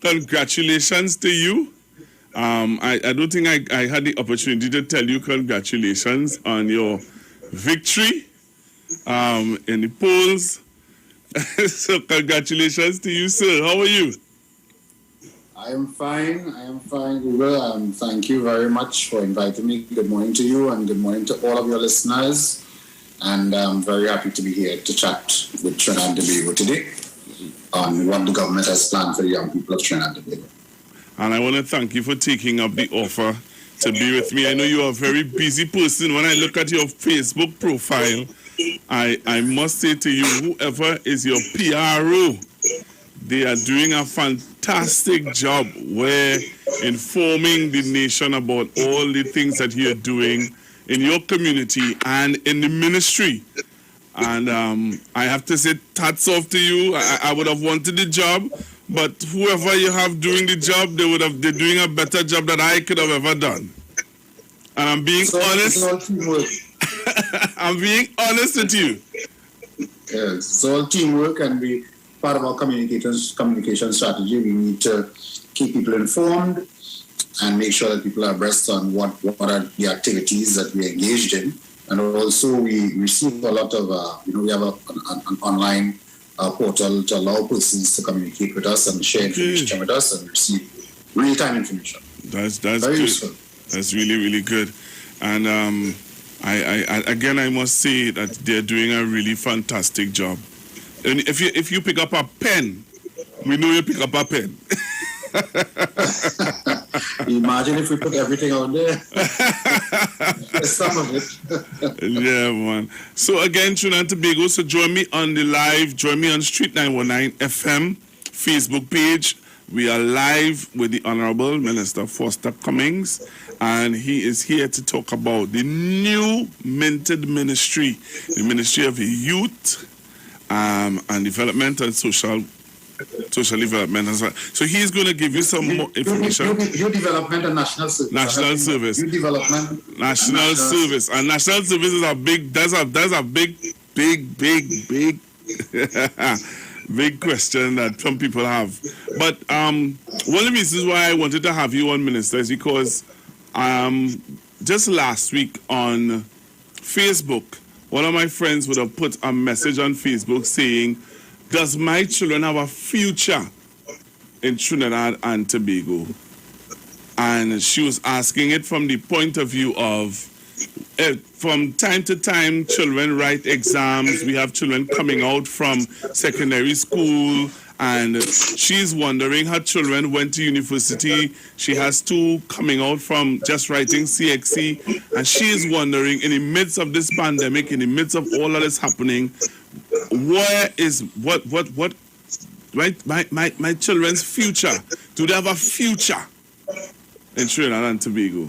congratulations to you. I don't think I had the opportunity to tell you congratulations on your victory in the polls. So congratulations to you, sir. How are you? I am fine, Iwer. Thank you very much for inviting me. Good morning to you and good morning to all of your listeners. And I'm very happy to be here to chat with Trinidad and Tobago today on what the government has planned for the young people of Trinidad and Tobago. And I want to thank you for taking up the offer to be with me. I know you are a very busy person. When I look at your Facebook profile, I must say to you, whoever is your PRO, they are doing a fantastic job where informing the nation about all the things that you're doing in your community and in the ministry. And I have to say, hats off to you. I would have wanted the job, but whoever you have doing the job, they're doing a better job than I could have ever done. And I'm being honest. I'm being honest with you. Yes, it's all teamwork, and we part of our communication strategy. We need to keep people informed and make sure that people are abreast on what are the activities that we are engaged in. And also we receive a lot of, we have an online portal to allow persons to communicate with us and share information with us and receive real-time information. That's very good. useful. That's really, really good. And I must say that they're doing a really fantastic job. And if you pick up a pen, we know you pick up a pen. Imagine if we put everything out there. Some of it. Yeah, man. So again, Trinidad and Tobago, so join me on the live, join me on Street 919 FM Facebook page. We are live with the Honorable Minister Foster Cummings, and he is here to talk about the new minted ministry, the Ministry of Youth and Development and Social Development as well. So he's going to give you some more information. Youth Development and National Service. National Service. Youth Development. National Service. And National Service is a big, that's a big big question that some people have. But one of the reasons why I wanted to have you on, Minister, is because just last week on Facebook, one of my friends would have put a message on Facebook saying, does my children have a future in Trinidad and Tobago? And she was asking it from the point of view of, from time to time, children write exams. We have children coming out from secondary school, and she's wondering, her children went to university. She has two coming out from just writing CXC, and she's wondering, in the midst of this pandemic, in the midst of all of this happening, where is my children's future? Do they have a future in Trinidad and Tobago?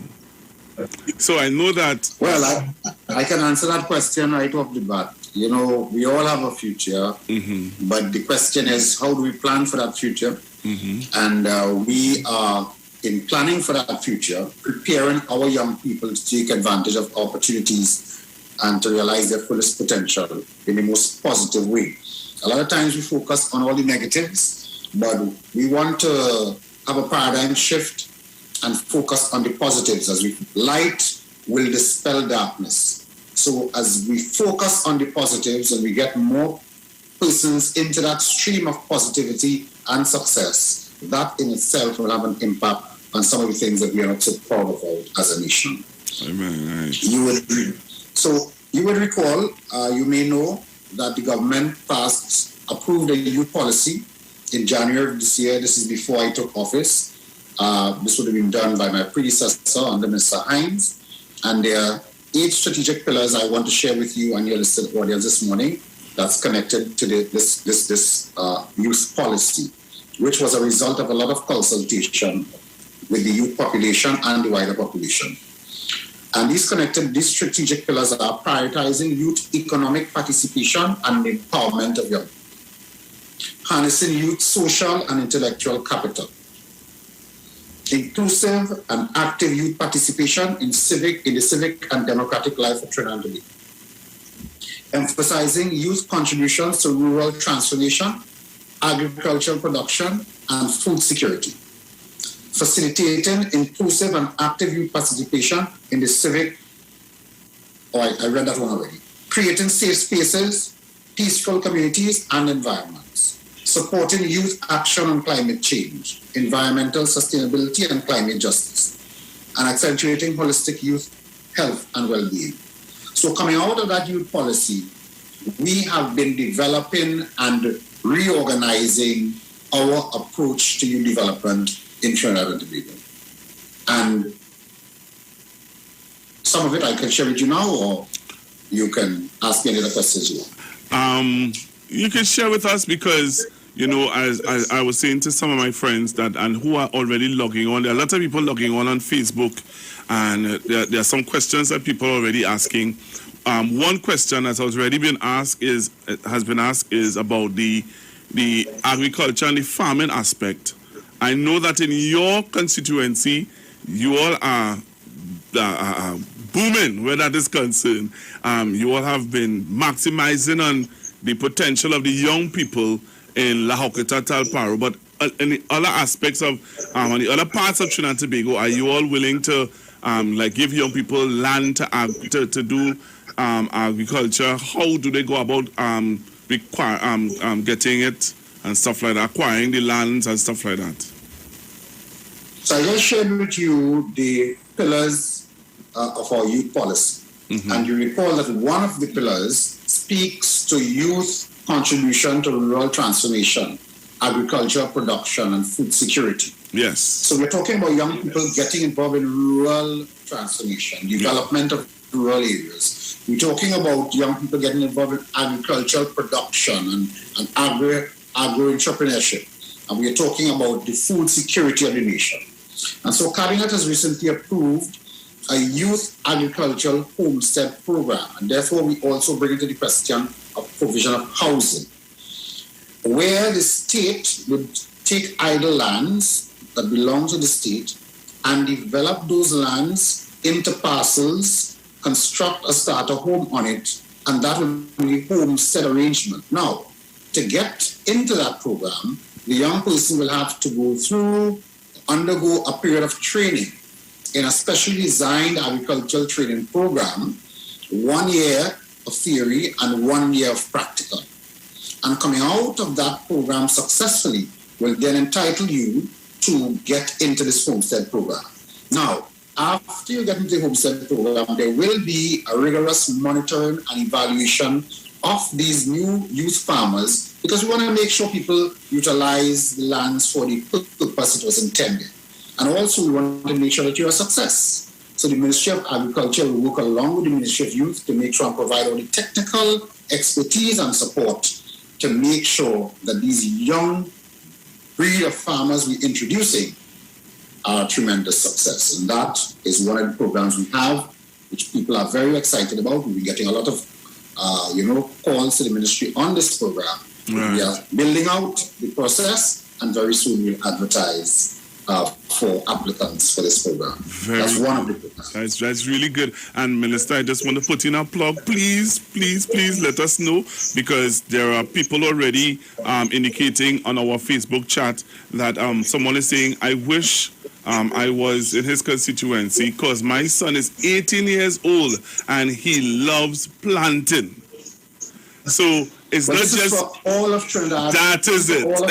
So I know that. Well, I can answer that question right off the bat. You know, we all have a future, but the question is, how do we plan for that future? And we are, in planning for that future, preparing our young people to take advantage of opportunities and to realize their fullest potential in the most positive way. A lot of times we focus on all the negatives, but we want to have a paradigm shift and focus on the positives. Light will dispel darkness. So as we focus on the positives and we get more persons into that stream of positivity and success, that in itself will have an impact on some of the things that we are not so proud about as a nation. Amen. Right. You would recall, you may know that the government approved a youth policy in January of this year. This is before I took office. This would have been done by my predecessor under Mr. Hines. And there are 8 strategic pillars I want to share with you and your listening audience this morning that's connected to this youth policy, which was a result of a lot of consultation with the youth population and the wider population. And these strategic pillars are prioritizing youth economic participation and empowerment of young, harnessing youth social and intellectual capital, inclusive and active youth participation in the civic and democratic life of Trinidad and Tobago, emphasizing youth contributions to rural transformation agricultural production, and food security. Facilitating inclusive and active youth participation in the civic, I read that one already. Creating safe spaces, peaceful communities and environments. Supporting youth action on climate change, environmental sustainability and climate justice. And accentuating holistic youth health and well-being. So coming out of that youth policy, we have been developing and reorganizing our approach to youth development in Trinidad and Tobago. And some of it I can share with you now, or you can ask me any other questions you want. You can share with us because, you know, as I was saying to some of my friends that and who are already logging on, there are a lot of people logging on Facebook, and there are some questions that people are already asking. One question that has already been asked is about the agriculture and the farming aspect. I know that in your constituency, you all are booming where that is concerned. You all have been maximizing on the potential of the young people in La Hoqueta, Talparo, but in the other aspects of, on the other parts of Trinidad and Tobago, are you all willing to like give young people land to do agriculture? How do they go about getting it and stuff like that, acquiring the lands and stuff like that? So I just shared with you the pillars of our youth policy. Mm-hmm. And you recall that one of the pillars speaks to youth contribution to rural transformation, agriculture, production, and food security. Yes. So we're talking about young people getting involved in rural transformation, development of rural areas. We're talking about young people getting involved in agricultural production and agro-entrepreneurship. And we're talking about the food security of the nation. And so Cabinet has recently approved a youth agricultural homestead program. And therefore, we also bring into the question of provision of housing, where the state would take idle lands that belong to the state and develop those lands into parcels, construct a starter home on it, and that would be a homestead arrangement. Now, to get into that program, the young person will have to undergo a period of training in a specially designed agricultural training program, 1 year of theory and 1 year of practical. And coming out of that program successfully will then entitle you to get into this homestead program. Now, after you get into the homestead program, there will be a rigorous monitoring and evaluation of these new youth farmers, because we want to make sure people utilize the lands for the purpose it was intended. And also we want to make sure that you're a success. So the Ministry of Agriculture will work along with the Ministry of Youth to make sure and provide all the technical expertise and support to make sure that these young breed of farmers we're introducing are a tremendous success. And that is one of the programs we have, which people are very excited about. We'll be getting a lot of calls to the ministry on this program. Right. We are building out the process, and very soon we'll advertise for applicants for this program. That's one of the programs. That's really good. And Minister, I just want to put in a plug. Please let us know, because there are people already indicating on our Facebook chat that someone is saying, I wish I was in his constituency because my son is 18 years old and he loves planting. So it's not just for all of Trinidad. That is it. All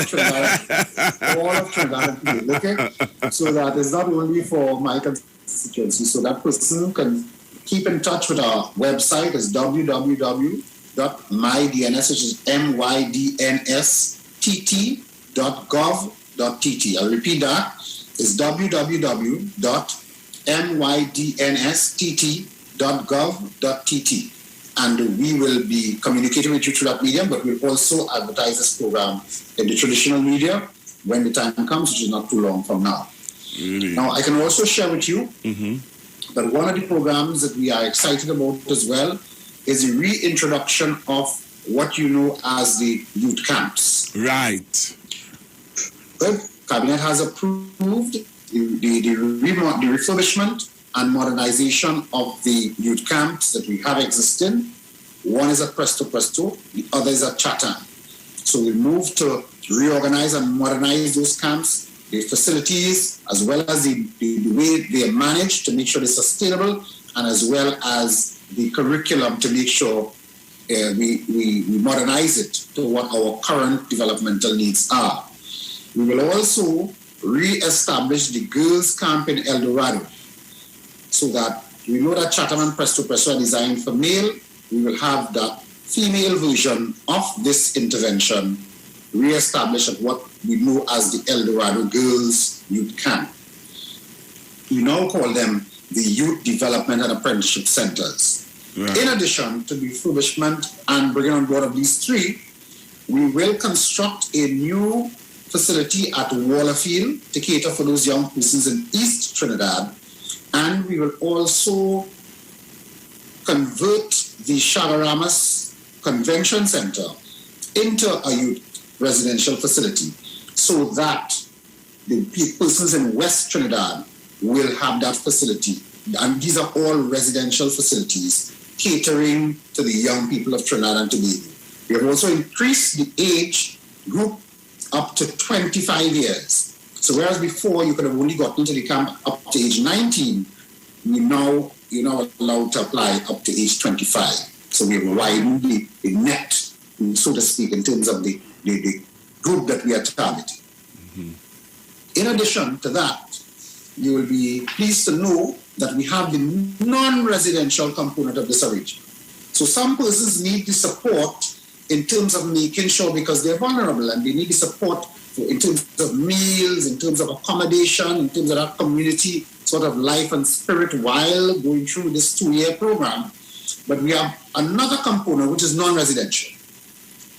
of Trinidad. Okay, so that is not only for my constituency. So that person can keep in touch with our website. It's www.mydns, which is mydnst.gov.tt. I'll repeat that. It's www.mydnst.gov.tt. And we will be communicating with you through that medium, but we'll also advertise this program in the traditional media when the time comes, which is not too long from now. Really? Now, I can also share with you that one of the programs that we are excited about as well is the reintroduction of what you know as the youth camps. Right. Good. Cabinet has approved the refurbishment and modernization of the youth camps that we have existing. One is at Presto, the other is at Chatham. So we moved to reorganize and modernize those camps, the facilities, as well as the way they are managed to make sure they're sustainable, and as well as the curriculum to make sure we modernize it to what our current developmental needs are. We will also re-establish the girls' camp in El Dorado, so that we know that Chatham and Presto Presto are designed for male. We will have that female version of this intervention re-established at what we know as the El Dorado Girls Youth Camp. We now call them the Youth Development and Apprenticeship Centers. Right. In addition to the refurbishment and bringing on board of these three, we will construct a new facility at Wallerfield to cater for those young persons in East Trinidad, and we will also convert the Shagaramas Convention Center into a youth residential facility so that the persons in West Trinidad will have that facility. And these are all residential facilities catering to the young people of Trinidad and Tobago. We have also increased the age group up to 25 years. So whereas before you could have only gotten to the camp up to age 19, you're now allowed to apply up to age 25. So we have widened the net, so to speak, in terms of the group that we are targeting. Mm-hmm. In addition to that, you will be pleased to know that we have the non-residential component of this arrangement. So some persons need the support in terms of making sure, because they're vulnerable and they need the support in terms of meals, in terms of accommodation, in terms of that community sort of life and spirit while going through this 2-year program. But we have another component which is non-residential.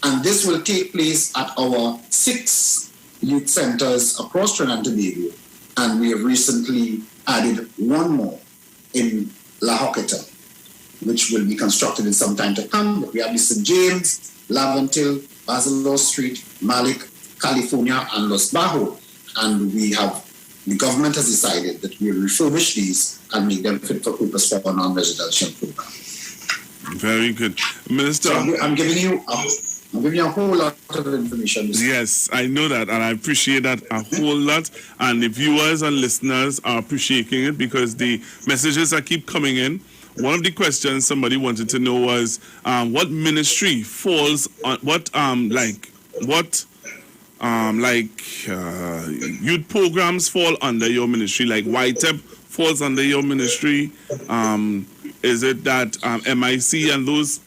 And this will take place at our 6 youth centers across Trinidad and Tobago. And we have recently added one more in La Joqueta, which will be constructed in some time to come. But we have the St. James, Laventil, Basilos Street, Malik, California, and Los Bajo. And the government has decided that we will refurbish these and make them fit for purpose for a non-residential program. Very good. Minister, so I'm giving you a whole lot of information. Yes, I know that, and I appreciate that a whole lot. And the viewers and listeners are appreciating it because the messages that keep coming in. One of the questions somebody wanted to know was what ministry falls on youth programs fall under your ministry, like YTEP falls under your ministry. Is it that MIC and those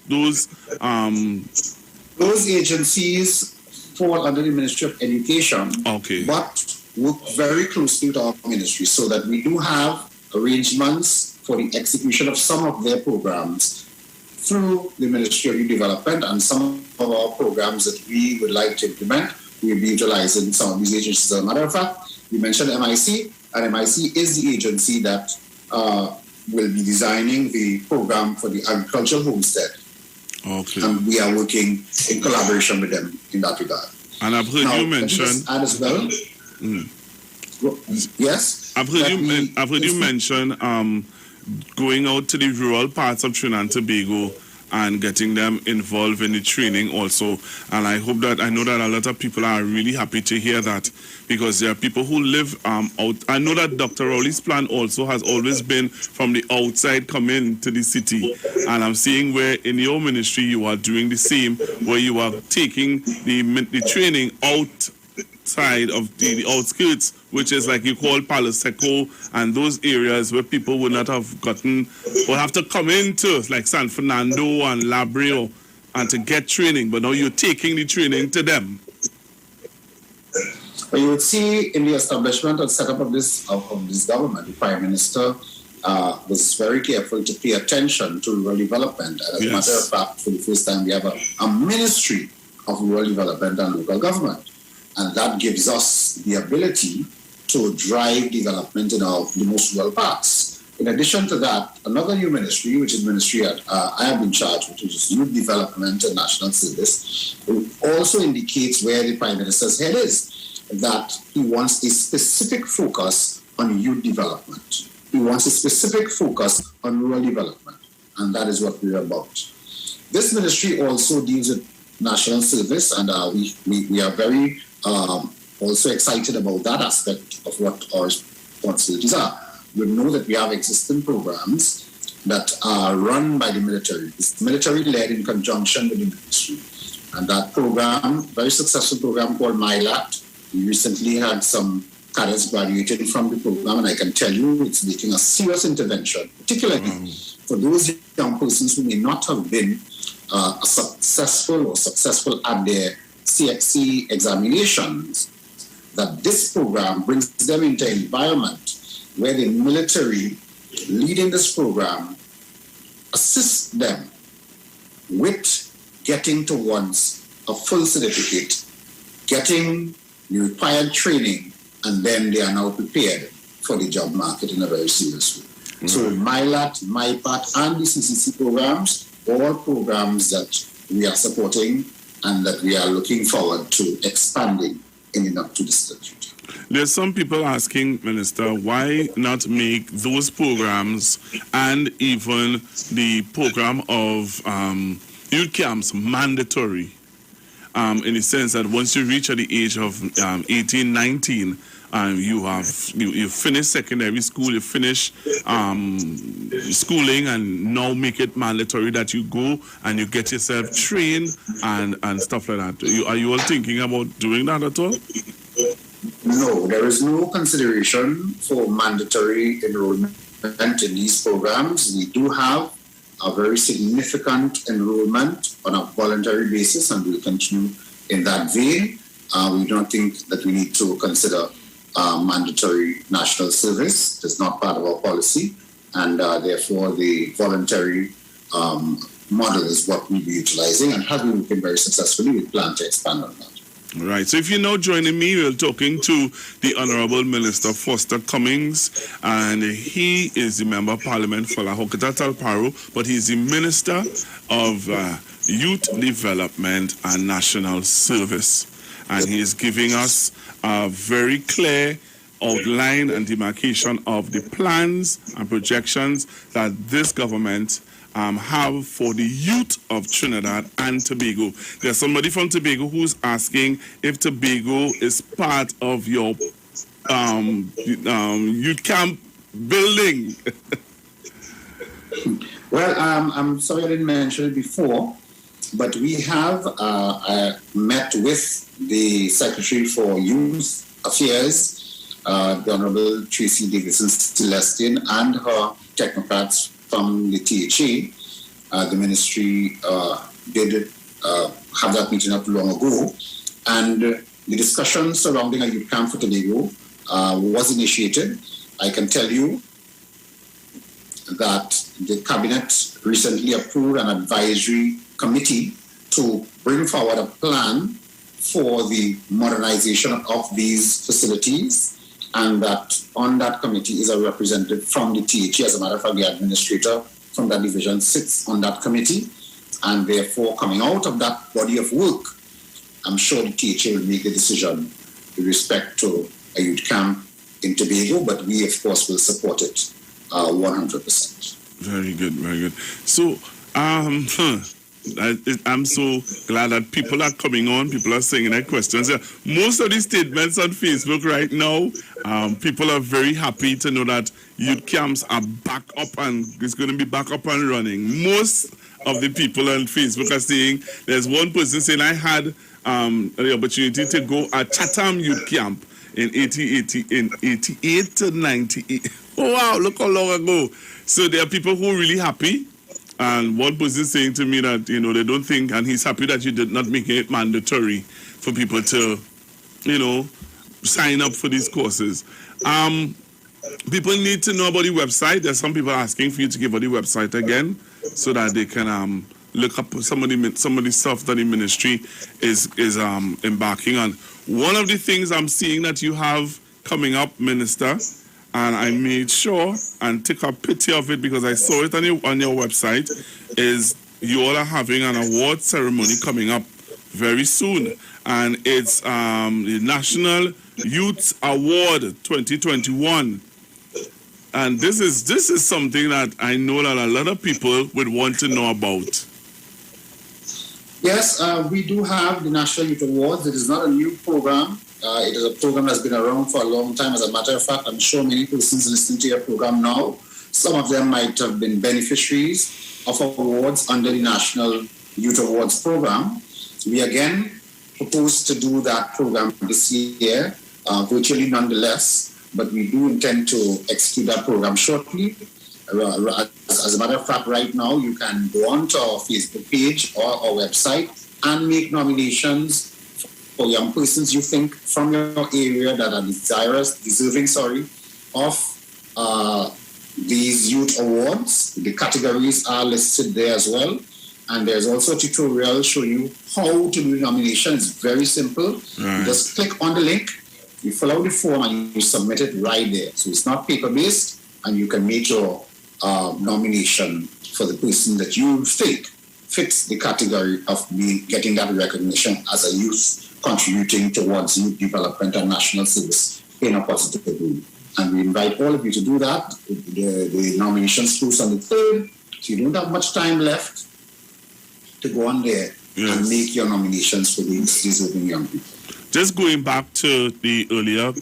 agencies fall under the Ministry of Education, okay, but work very closely with our ministry, so that we do have arrangements for the execution of some of their programs through the Ministry of Youth Development, and some of our programs that we would like to implement, we'll be utilizing some of these agencies. As a matter of fact, you mentioned MIC, and MIC is the agency that will be designing the program for the agricultural homestead. Okay. And we are working in collaboration with them in that regard. And I've heard you mention. Add as well. Yes. I've heard you mention going out to the rural parts of Trinidad and Tobago and getting them involved in the training also. And I know that a lot of people are really happy to hear that, because there are people who live out. I know that Dr. Rowley's plan also has always been from the outside come in to the city. And I'm seeing where in your ministry you are doing the same, where you are taking the training outside of the outskirts, which is like you call Palo Seco, and those areas where people would not have gotten, or have to come into, like San Fernando and Labrio, and to get training. But now you're taking the training to them. Well, you would see in the establishment and setup of this government, the Prime Minister was very careful to pay attention to rural development. And as a matter of fact, for the first time, we have a Ministry of Rural Development and Local Government. And that gives us the ability to drive development in the most rural parts. In addition to that, another new ministry, which is ministry I have been charged with, which is Youth Development and National Service, also indicates where the Prime Minister's head is, that he wants a specific focus on youth development. He wants a specific focus on rural development, and that is what we're about. This ministry also deals with national service, and we are very also excited about that aspect of what our responsibilities are. We know that we have existing programs that are run by the military. It's military-led in conjunction with the ministry. And that program, very successful program called MyLat, we recently had some cadets graduated from the program, and I can tell you it's making a serious intervention, particularly for those young persons who may not have been successful at their CXC examinations, that this program brings them into an environment where the military leading this program assists them with getting towards a full certificate, getting the required training, and then they are now prepared for the job market in a very serious way. Mm-hmm. So MyLat, MyPath, and the CCC programs, all programs that we are supporting and that we are looking forward to expanding in the not-too-distant future. There's some people asking, Minister, why not make those programs and even the program of youth camps mandatory, in the sense that once you reach at the age of 18, 19, you finish secondary school, you finish schooling, and now make it mandatory that you go and you get yourself trained and stuff like that. Are you all thinking about doing that at all? No, there is no consideration for mandatory enrollment in these programs. We do have a very significant enrollment on a voluntary basis, and we'll continue in that vein. We don't think that we need to consider mandatory national service. It's not part of our policy, and therefore the voluntary model is what we'll be utilizing, and having been very successfully, we plan to expand on that. Right. So if you're now joining me, we're talking to the Honorable Minister Foster Cummings, and he is the Member of Parliament for La Hokata Paro, but he's the Minister of Youth Development and National Service. And he is giving us a very clear outline and demarcation of the plans and projections that this government have for the youth of Trinidad and Tobago. There's somebody from Tobago who's asking if Tobago is part of your youth camp building. Well, I'm sorry I didn't mention it before, but we have met with the Secretary for Youth Affairs, the Honorable Tracy Davidson-Celestin, and her technocrats from the THA. The ministry did have that meeting not too long ago, and the discussion surrounding a youth camp for Tobago was initiated. I can tell you that the Cabinet recently approved an advisory committee to bring forward a plan for the modernization of these facilities, and that on that committee is a representative from the THA. As a matter of fact, the administrator from that division sits on that committee, and therefore coming out of that body of work, I'm sure the THA will make a decision with respect to a youth camp in Tobago, but we of course will support it 100%. Very good, very good. So I'm so glad that people are coming on, people are saying their questions. Most of these statements on Facebook right now, people are very happy to know that youth camps are back up and it's going to be back up and running. Most of the people on Facebook are saying, there's one person saying, I had the opportunity to go at Chatham Youth Camp in 88 to 98. Oh, wow, look how long ago. So there are people who are really happy. And one person is saying to me that, they don't think, and he's happy that you did not make it mandatory for people to, sign up for these courses. People need to know about the website. There's some people asking for you to give out the website again so that they can look up some of the stuff that the ministry is embarking on. One of the things I'm seeing that you have coming up, Minister, and I made sure and took a picture of it because I saw it on your website, is you all are having an award ceremony coming up very soon. And it's the National Youth Award 2021. And this is something that I know that a lot of people would want to know about. Yes, we do have the National Youth Awards. It is not a new program. It is a program that's been around for a long time. As a matter of fact, I'm sure many persons listening to your program now, some of them might have been beneficiaries of awards under the National Youth Awards program. We again propose to do that program this year, virtually nonetheless, but we do intend to execute that program shortly. As a matter of fact, right now, you can go onto our Facebook page or our website and make nominations for young persons you think from your area that are deserving of these youth awards. The categories are listed there as well. And there's also a tutorial showing you how to do the nomination. It's very simple. Right. You just click on the link, you fill out the form, and you submit it right there. So it's not paper-based, and you can make your nomination for the person that you think fits the category of getting that recognition as a youth contributing towards youth development and national service in a positive way. And we invite all of you to do that. The nominations close on the 3rd, so you don't have much time left to go on there and make your nominations for these deserving young people. Just going back to the earlier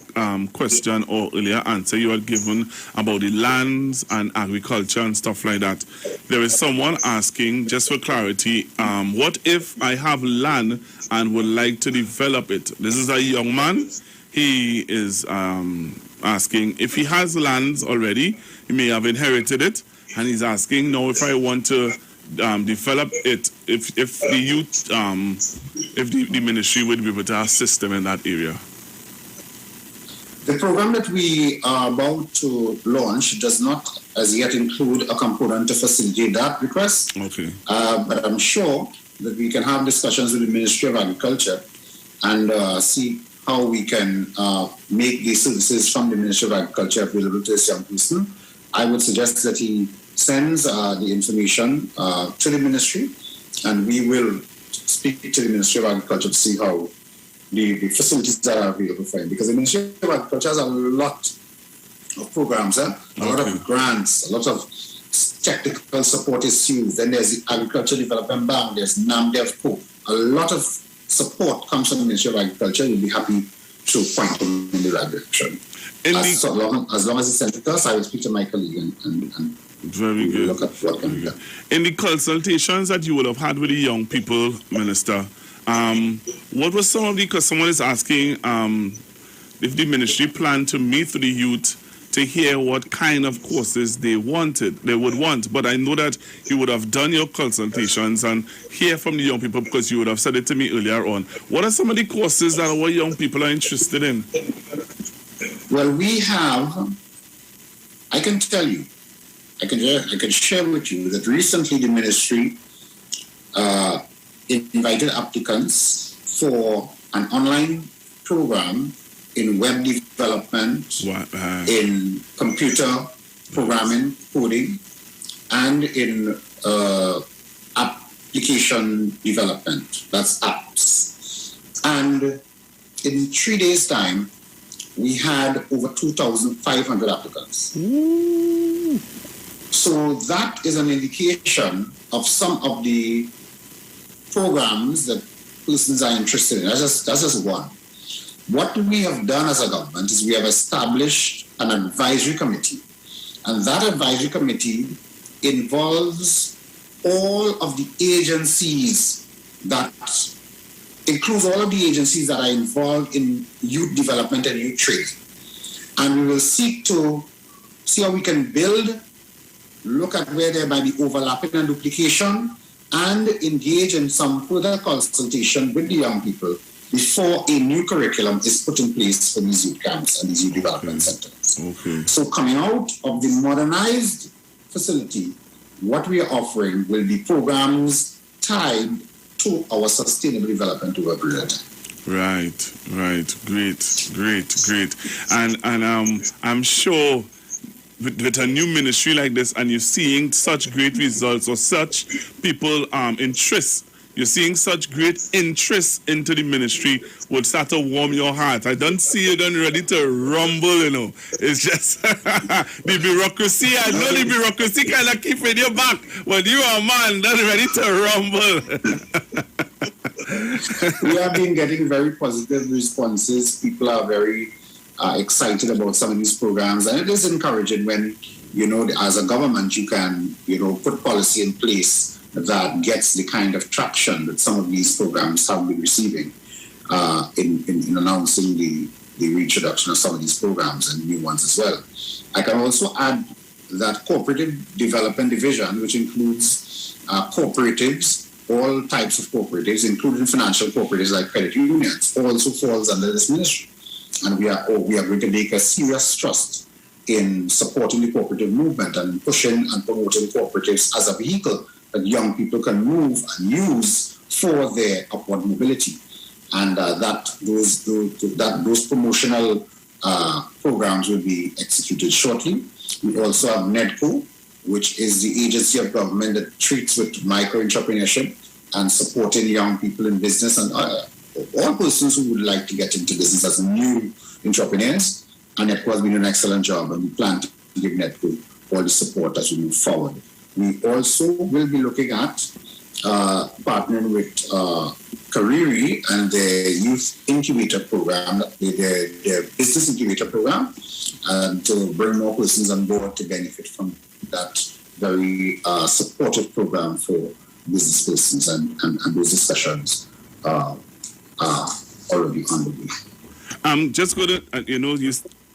question or earlier answer you had given about the lands and agriculture and stuff like that, there is someone asking, just for clarity, what if I have land and would like to develop it? This is a young man. He is asking if he has lands already, he may have inherited it, and he's asking now if I want to develop it, if the youth, if the ministry would be able to assist them in that area. The program that we are about to launch does not as yet include a component to facilitate that request. Okay. But I'm sure that we can have discussions with the Ministry of Agriculture and see how we can make these services from the Ministry of Agriculture available to this young person. I would suggest that he sends the information to the ministry, and we will speak to the Ministry of Agriculture to see how the facilities that are available for him. Because the Ministry of Agriculture has a lot of programs, a lot of grants, a lot of technical support is used. Then there's the Agriculture Development Bank, there's NAMDEVCO. A lot of support comes from the Ministry of Agriculture. We'll be happy to point them in the right direction. As long as he sends it to us, I will speak to my colleague and very good. Look at what can be done. In the consultations that you would have had with the young people, Minister, what was some of the, because someone is asking if the ministry planned to meet with the youth to hear what kind of courses they would want. But I know that you would have done your consultations and hear from the young people, because you would have said it to me earlier on. What are some of the courses that our young people are interested in? Well, we have, I can tell you, I can share with you that recently the ministry invited applicants for an online program in web development, in computer programming, coding, and in application development. That's apps. And in 3 days' time, we had over 2,500 applicants. Ooh. So that is an indication of some of the programs that persons are interested in. That's just one. What we have done as a government is we have established an advisory committee. And that advisory committee involves all of the agencies includes all of the agencies that are involved in youth development and youth training. And we will seek to see how we can build, look at where there might be overlapping and duplication, and engage in some further consultation with the young people before a new curriculum is put in place for these youth camps and these youth development centers. Okay. So coming out of the modernized facility, what we are offering will be programs tied to our sustainable development over a period of time. Right. Great. And I'm sure with a new ministry like this, and you're seeing such great results or such people interest, you're seeing such great interest into the ministry, would start to warm your heart. I don't see you done ready to rumble, It's just the bureaucracy. I know the bureaucracy kind of keep in your back, but you are a man that's ready to rumble. We have been getting very positive responses. People are very excited about some of these programs, and it is encouraging when, as a government, you can, put policy in place that gets the kind of traction that some of these programs have been receiving in announcing the reintroduction of some of these programs and new ones as well. I can also add that Cooperative Development Division, which includes cooperatives, all types of cooperatives, including financial cooperatives like credit unions, also falls under this ministry. And we are going to make a serious thrust in supporting the cooperative movement and pushing and promoting cooperatives as a vehicle that young people can move and use for their upward mobility. And those promotional programs will be executed shortly. We also have NEDCO, which is the agency of government that treats with micro-entrepreneurship and supporting young people in business and all persons who would like to get into business as new entrepreneurs. And NEDCO has been an excellent job, and we plan to give NEDCO all the support as we move forward. We also will be looking at partnering with Kariri and the Youth Incubator Program, the Business Incubator Program, and to bring more persons on board to benefit from that very supportive program for business persons, and those discussions are already on the way. I'm just going to,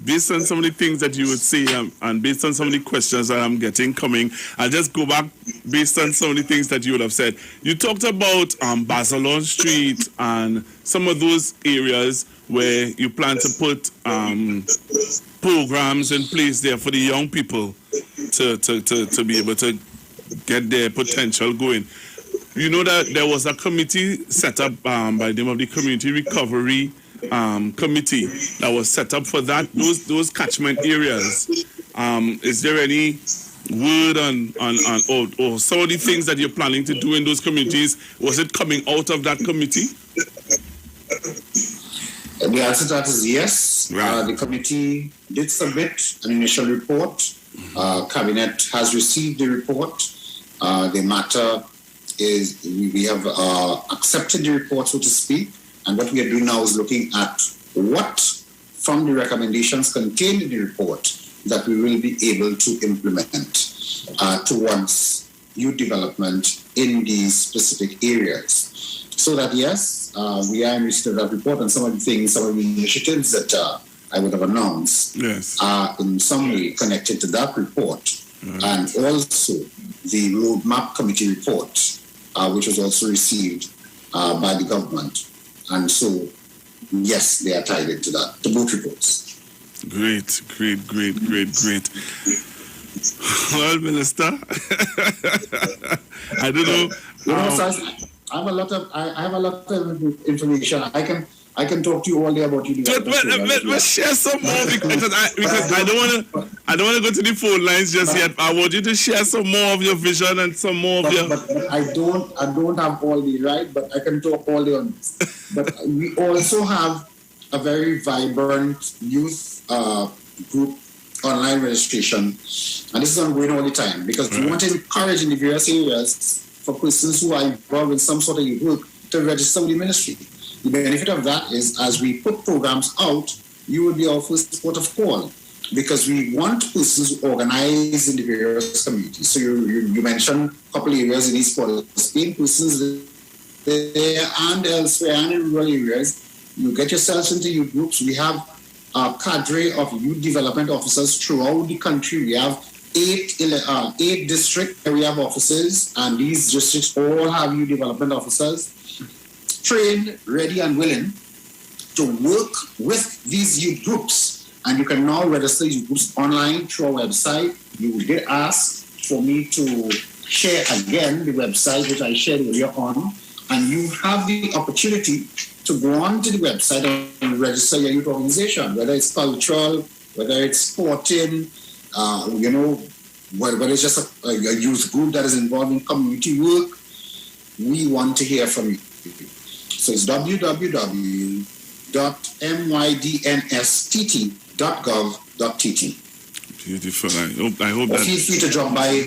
based on some of the things that you would say and based on some of the questions that I'm getting coming, I'll just go back based on some of the things that you would have said. You talked about Bazelon Street and some of those areas where you plan to put programs in place there for the young people to be able to get their potential going. You know that there was a committee set up by the name of the Community Recovery Committee that was set up for that, those catchment areas. Is there any word on or some of the things that you're planning to do in those communities? Was it coming out of that committee? The answer to that is yes. Right. The committee did submit an initial report. Cabinet has received the report. The matter is we have accepted the report, so to speak. And what we are doing now is looking at what from the recommendations contained in the report that we will be able to implement towards youth development in these specific areas. So that, yes, we are in receipt of that report, and some of the initiatives that I would have announced are in some way connected to that report. And also the roadmap committee report, which was also received by the government. And so, yes, they are tied into that, to both reports. Great. Well, Minister, I don't know. I have a lot of information. I can talk to you all day about you. Let's share some more because I don't want to go to the phone lines just yet. I want you to share some more of your vision and some more of your. But I don't have all the right, but I can talk all day on this. But we also have a very vibrant youth group online registration, and this is ongoing all the time because we want to encourage in the various areas for persons who are involved in some sort of youth work to register with the ministry. The benefit of that is as we put programs out, you will be our first port of call because we want persons who organize in the various communities. So you mentioned a couple of areas in East Port of Spain, persons there and elsewhere and in rural areas. You get yourselves into youth groups. We have a cadre of youth development officers throughout the country. We have eight districts where we have offices, and these districts all have youth development officers trained, ready, and willing to work with these youth groups. And you can now register youth groups online through our website. You did ask for me to share again the website, which I shared earlier on. And you have the opportunity to go on to the website and register your youth organization, whether it's cultural, whether it's sporting, whether it's just a youth group that is involved in community work. We want to hear from you. So it's www.mydnstt.gov.tt. Beautiful. I hope that. Feel free to drop by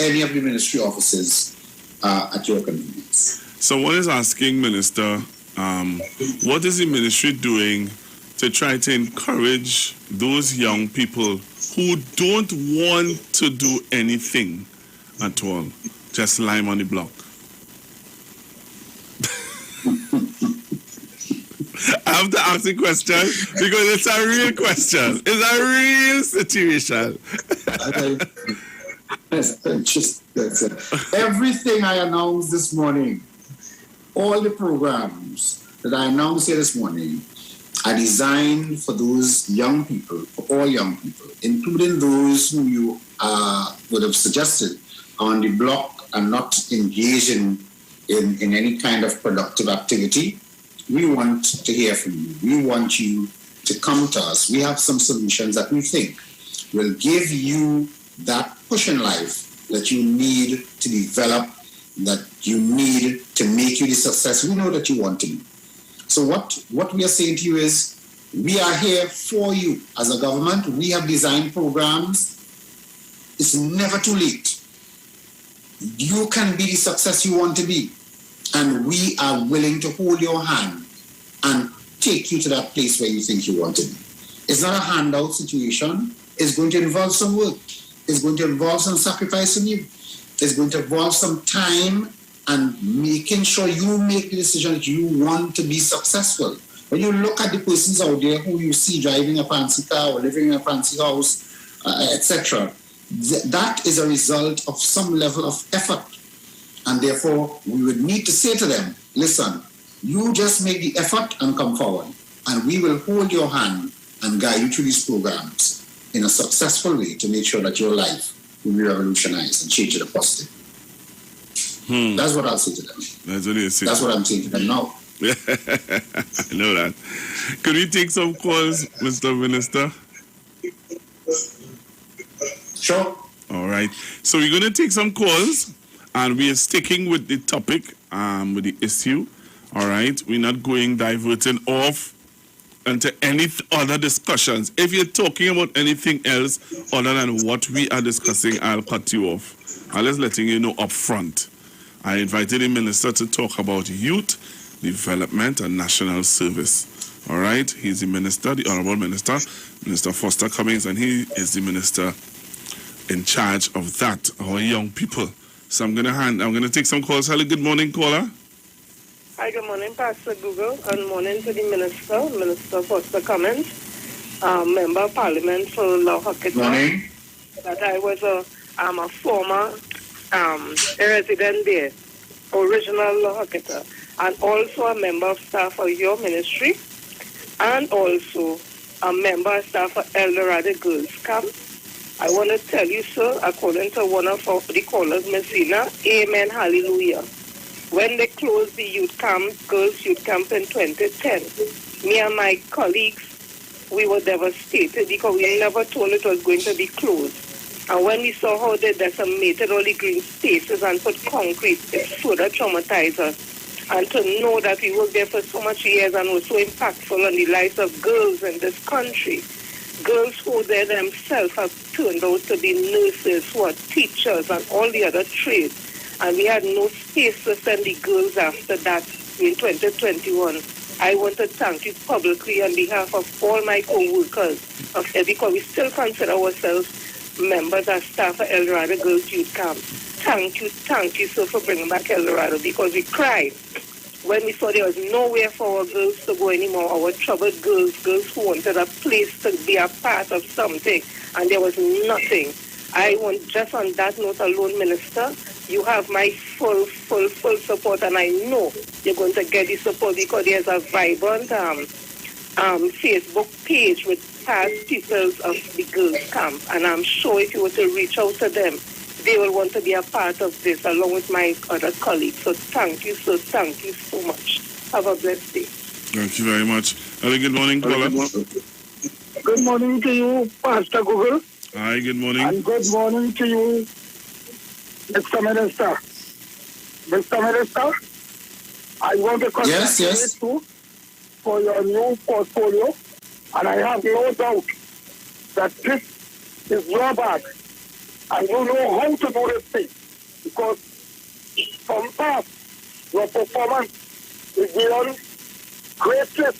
any of the ministry offices at your convenience. Someone is asking, Minister, what is the ministry doing to try to encourage those young people who don't want to do anything at all, just lime on the block? I have to ask the question because it's a real question. It's a real situation. Everything I announced this morning, all the programs that I announced here this morning are designed for those young people, for all young people, including those who you would have suggested on the block and not engaging in any kind of productive activity. We want to hear from you. We want you to come to us. We have some solutions that we think will give you that push in life that you need to develop, that you need to make you the success we know that you want to be. So what we are saying to you is, we are here for you as a government. We have designed programs. It's never too late. You can be the success you want to be. And we are willing to hold your hand and take you to that place where you think you want to be. It's not a handout situation. It's going to involve some work. It's going to involve some sacrifice from you. It's going to involve some time and making sure you make the decision that you want to be successful. When you look at the persons out there who you see driving a fancy car or living in a fancy house, etc., that is a result of some level of effort. And therefore, we would need to say to them, listen, you just make the effort and come forward, and we will hold your hand and guide you through these programs in a successful way to make sure that your life will be revolutionized and change to the positive. That's what I'll say to them. That's what you say. That's what I'm saying to them now. I know that. Could we take some calls, Mr. Minister? Sure. All right. So we're going to take some calls, and we are sticking with the topic, with the issue. All right. We're not diverting off into any other discussions. If you're talking about anything else other than what we are discussing, I'll cut you off. I'm just letting you know up front. I invited the minister to talk about youth development and national service. All right. He's the minister, the honorable minister, Minister Foster Cummings, and he is the minister in charge of that, our young people. So I'm going to take some calls. Hello, good morning, caller. Hi, good morning, Pastor Google. Good morning to the Minister Foster Cummings, Member of Parliament for Low-Huckett. Morning. That I was a former resident there, original Low-Hucketter, and also a member of staff for your ministry, and also a member of staff for El Dorado Girls Camp. I want to tell you, sir, according to one of the callers, Messina, amen, hallelujah. When they closed the youth camp, girls' youth camp in 2010, me and my colleagues, we were devastated because we never told it was going to be closed. And when we saw how they decimated all the green spaces and put concrete, it further traumatized us. And to know that we worked there for so much years and were so impactful on the lives of girls in this country, girls who they themselves have turned out to be nurses, who are teachers and all the other trades. And we had no space to send the girls after that in 2021. I want to thank you publicly on behalf of all my co-workers, because we still consider ourselves members and staff of El Dorado Girls Youth Camp. Thank you, sir, for bringing back El Dorado, because we cried when we saw there was nowhere for our girls to go anymore, our troubled girls who wanted a place to be a part of something, and there was nothing. I want, just on that note alone, Minister, you have my full support, and I know you're going to get the support because there's a vibrant Facebook page with past pupils of the girls' camp, and I'm sure if you were to reach out to them, they will want to be a part of this along with my other colleagues. So thank you so much. Have a blessed day. Thank you very much. Hello, good morning, caller. Good morning to you, Pastor Google. Hi, good morning. And good morning to you, Mr. Minister. Mr. Minister, I want to congratulate you for your new portfolio, and I have no doubt that this is your bag, and you know how to do this thing, because from past your performance is beyond greatness.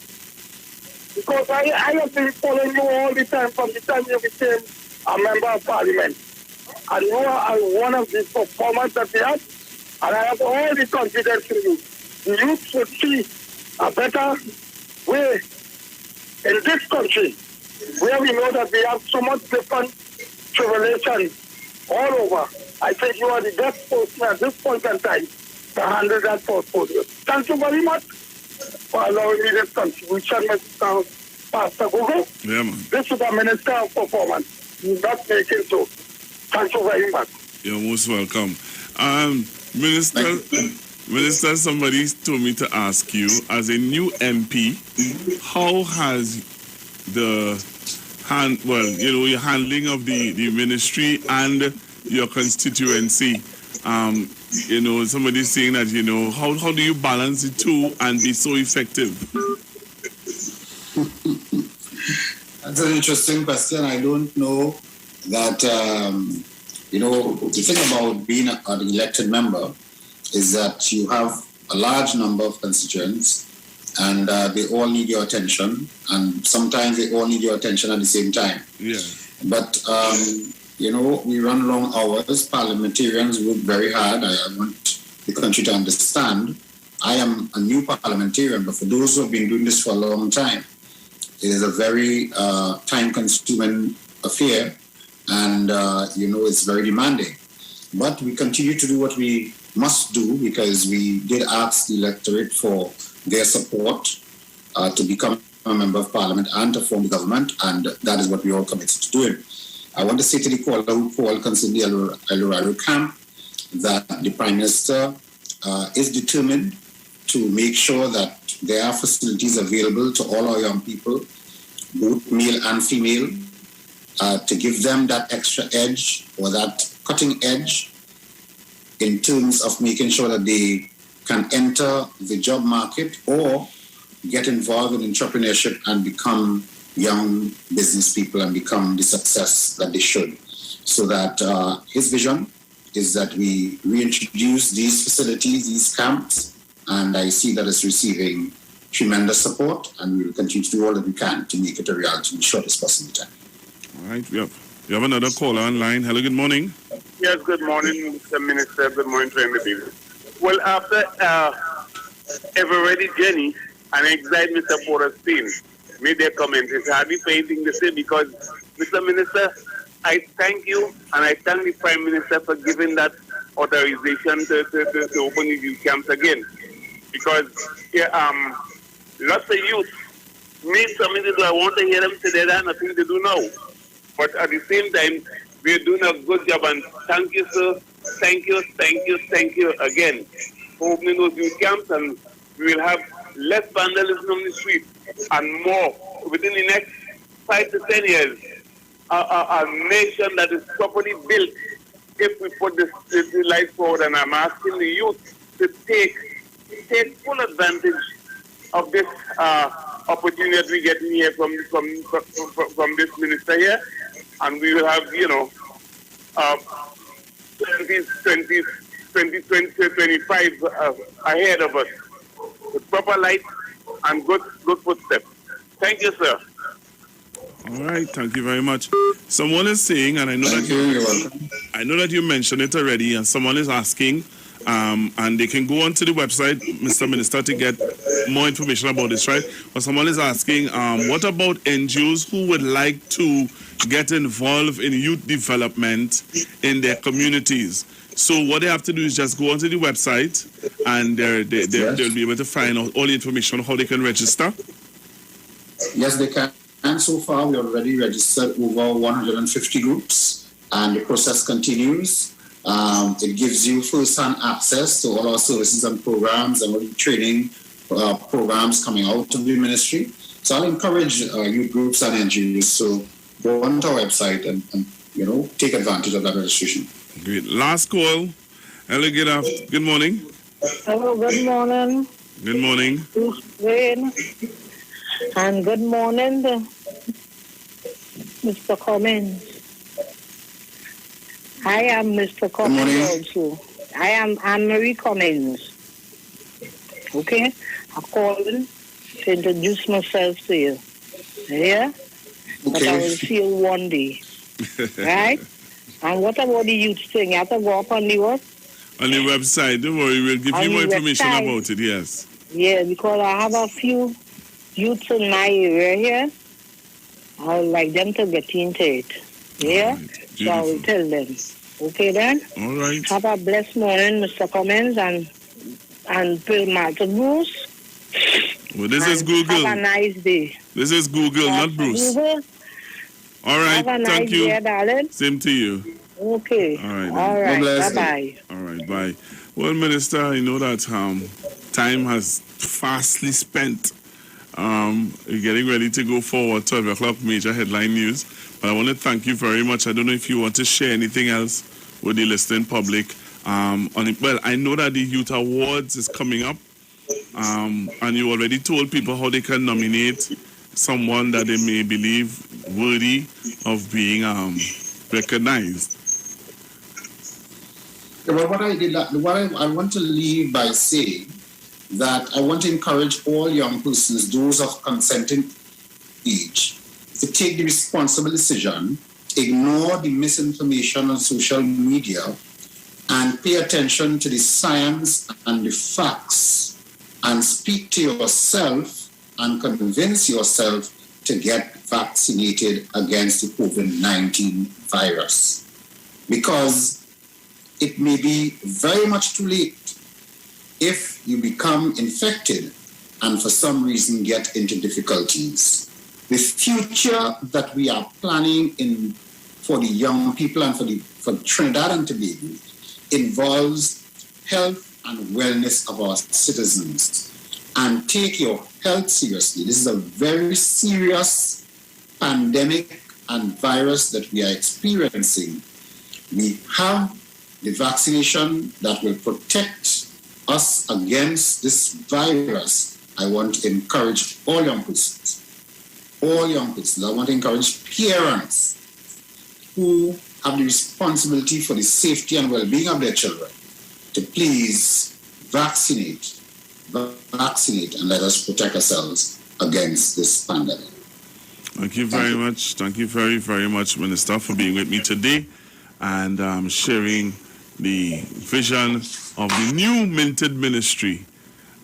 Because I have been following you all the time from the time you became a member of parliament. And you are one of the performers that we have. And I have all the confidence in you. The youth should see a better way in this country, where we know that we have so much different tribulation all over. I think you are the best person at this point in time to handle that portfolio. Thank you very much for allowing me this contribution, Mr. Pastor Google. Yeah, man. This is a minister of performance. You're not making so. Thank you very much. You're most welcome. Minister, somebody told me to ask you, as a new MP, how has your handling of the ministry and your constituency, somebody's saying that, how do you balance the two and be so effective? That's an interesting question. I don't know that, the thing about being an elected member is that you have a large number of constituents and they all need your attention, and sometimes they all need your attention at the same time. Yeah. But, we run long hours. Parliamentarians work very hard. I want the country to understand. I am a new parliamentarian, but for those who have been doing this for a long time, it is a very time-consuming affair, and, it's very demanding. But we continue to do what we must do, because we did ask the electorate for their support to become a member of parliament and to form the government, and that is what we all committed to doing. I want to say to the caller who called concerning the El Dorado camp that the Prime Minister is determined to make sure that there are facilities available to all our young people, both male and female, to give them that extra edge or that cutting edge in terms of making sure that they can enter the job market or get involved in entrepreneurship and become young business people and become the success that they should. So that his vision is that we reintroduce these facilities, these camps, and I see that it's receiving tremendous support, and we will continue to do all that we can to make it a reality in the shortest possible time. All right, we have another caller online. Hello, good morning. Yes, good morning, Mr. Minister. Good morning to everybody. Well, after Ever Ready Jenny and Exile Mr. Porter Spain made their comments, it's hardly for anything to say, because, Mr. Minister, I thank you and I thank the Prime Minister for giving that authorization to open the youth camps again. Because lots of youth need something to do. I want to hear them say they have nothing to do now. But at the same time, we are doing a good job, and thank you, sir. Thank you again for opening those youth camps, and we will have less vandalism on the street and more within the next 5 to 10 years. A nation that is properly built if we put the light forward, and I'm asking the youth to take full advantage of this opportunity that we get in here from this minister here, and we will have 2025 ahead of us with proper light and good footsteps. Thank you, sir. All right, thank you very much. Someone is saying, and I know that you mentioned it already, and someone is asking, and they can go onto the website, Mr. Minister, to get more information about this, right? But someone is asking, what about NGOs who would like to get involved in youth development in their communities? So what they have to do is just go onto the website, and they'll be able to find out all the information on how they can register. Yes, they can. And so far, we already registered over 150 groups, and the process continues. It gives you first-hand access to all our services and programs and all the training programs coming out of the ministry. So I'll encourage youth groups and NGOs to go onto our website and take advantage of that registration. Great. Last call. Hello, good morning. Hello, good morning. Good morning. And good morning, Mr. Cummins. I am Mr. Cummins also. I am Anne-Marie Cummins. Okay? I'm calling to introduce myself to you. Yeah? But I will see you one day. Right? And what about the youth thing? You have to go up on the what? On the website, don't worry, we'll give you more information about it, yes. Yeah, because I have a few youths in my area here. I would like them to get into it. Yeah? Right. So I will tell them. Okay then? All right. Have a blessed morning, Mr. Cummins, and Bill Martin Bruce. Well, this is Google. Have a nice day. This is Google, not Bruce. Google. All right, have a nice thank you. Day, darling. Same to you. Okay. All right. All right. Bye-bye. All right, bye. Well, Minister, I know that time has fastly spent. We're getting ready to go forward, 12 o'clock major headline news. But I want to thank you very much. I don't know if you want to share anything else with the listening public. Well, I know that the Youth Awards is coming up. And you already told people how they can nominate someone that they may believe worthy of being recognized. Yeah, well, I want to leave by saying that I want to encourage all young persons, those of consenting age, to take the responsible decision, ignore the misinformation on social media, and pay attention to the science and the facts, and speak to yourself and convince yourself to get vaccinated against the COVID-19 virus. Because it may be very much too late if you become infected and for some reason get into difficulties. The future that we are planning for the young people and for Trinidad and Tobago involves health and wellness of our citizens. And take your health seriously. This is a very serious pandemic and virus that we are experiencing. We have the vaccination that will protect us against this virus. I want to encourage all young persons. I want to encourage parents who have the responsibility for the safety and well-being of their children to please vaccinate and let us protect ourselves against this pandemic. Thank you very much. Thank you very, very much, Minister, for being with me today and sharing the vision of the new minted ministry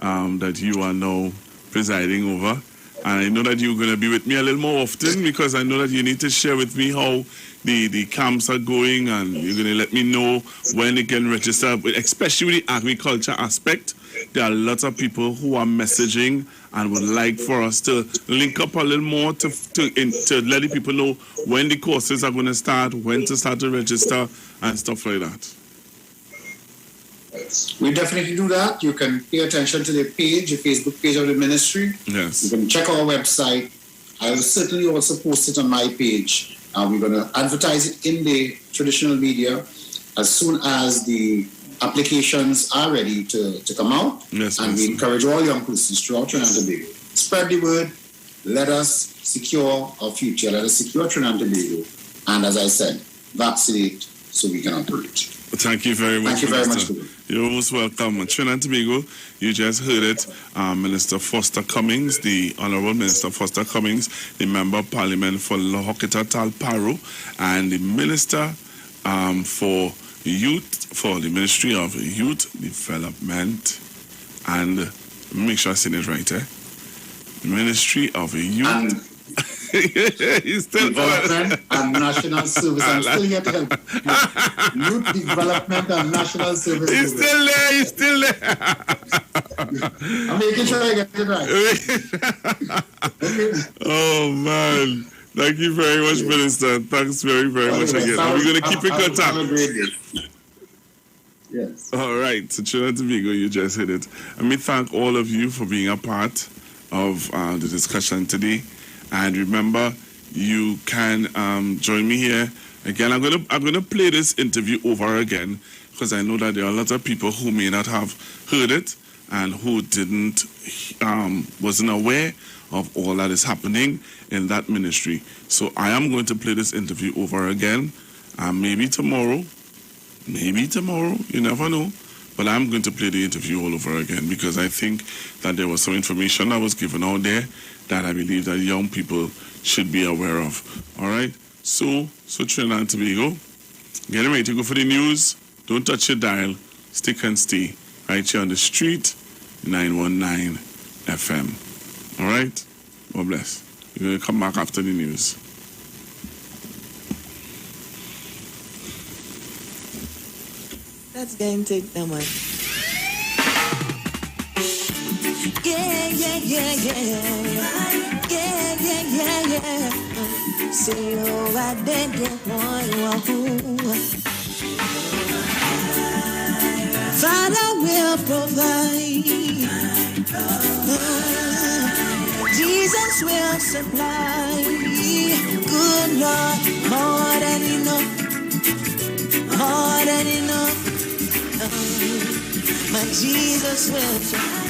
that you are now presiding over. And I know that you're going to be with me a little more often because I know that you need to share with me how the camps are going, and you're going to let me know when they can register, especially with the agriculture aspect. There are lots of people who are messaging and would like for us to link up a little more to let the people know when the courses are going to start, when to start to register, and stuff like that. We definitely do that. You can pay attention to the Facebook page of the ministry. Yes. You can check our website. I will certainly also post it on my page. We're going to advertise it in the traditional media as soon as the applications are ready to come out. Yes, and we encourage all young persons throughout Trinidad and Tobago. Spread the word. Let us secure our future. Let us secure Trinidad and Tobago. And as I said, vaccinate so we can operate. Thank you very much. Thank you very much. You're most welcome. Trinidad and Tobago, you just heard it. Minister Foster Cummings, the Honorable Minister Foster Cummings, the Member of Parliament for Lohokita Talparo, and the Minister for Youth, for the Ministry of Youth Development, and make sure I say it right, the Ministry of Youth. He's still Development and National Service. I'm still here to help. Youth Development and National Service. He's still there. I'm making sure I get it right. Oh, man. Thank you very much, Minister. Thanks very, very much again. We're going to keep in contact. Have a great day. Yes. All right. So, Trinidad and Tobago, you just hit it. Let me thank all of you for being a part of the discussion today. And remember, you can join me here again. I'm gonna play this interview over again because I know that there are a lot of people who may not have heard it and who wasn't aware of all that is happening in that ministry. So I am going to play this interview over again. Maybe tomorrow. You never know. But I'm going to play the interview all over again because I think that there was some information that was given out there that I believe that young people should be aware of. All right? So Trinidad and Tobago, getting ready to go for the news. Don't touch your dial. Stick and stay right here on the street, 919 FM. All right? God bless. We're going to come back after the news. That's game take the money. Yeah. Say, oh, I did get one. Father will provide. Jesus will supply. Good Lord, more than enough. My Jesus will supply.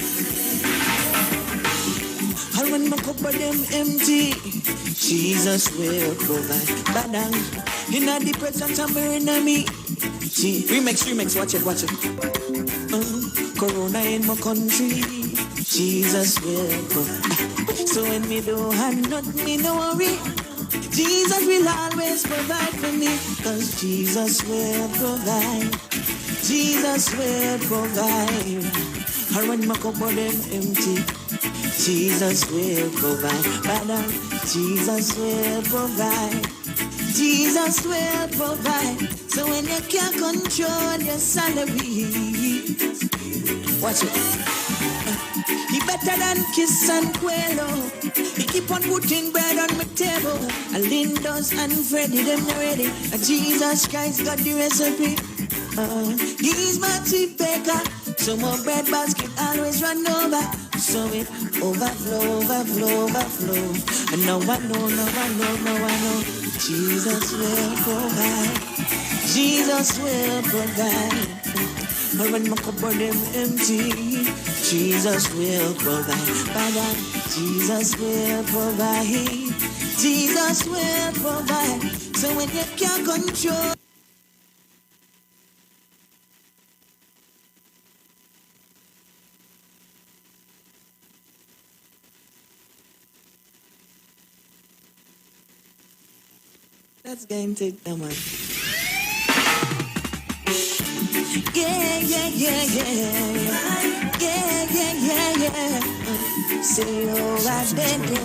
And when my cup of them empty, Jesus will provide. Badang, in a the presence of my enemy. See, remix, watch it. Corona in my country, Jesus will provide. So when me don't have nothing, me no worry. Jesus will always provide for me, cause Jesus will provide. Jesus will provide. And when my cup of them empty, Jesus will provide. Father, Jesus will provide. Jesus will provide. So when you can't control your salary, watch it. He better than kiss and quail. He keep on putting bread on my table. And Lindos and Freddy, them ready. And Jesus Christ got the recipe. He's my chief baker. So my bread basket always run over. So it overflow. And now I know. Jesus will provide. Jesus will provide. And when my cup of them empty, Jesus will provide. Father, Jesus will provide. Jesus will provide. So when you can't control. That's game take the money. Yeah. Say, oh, I beg you.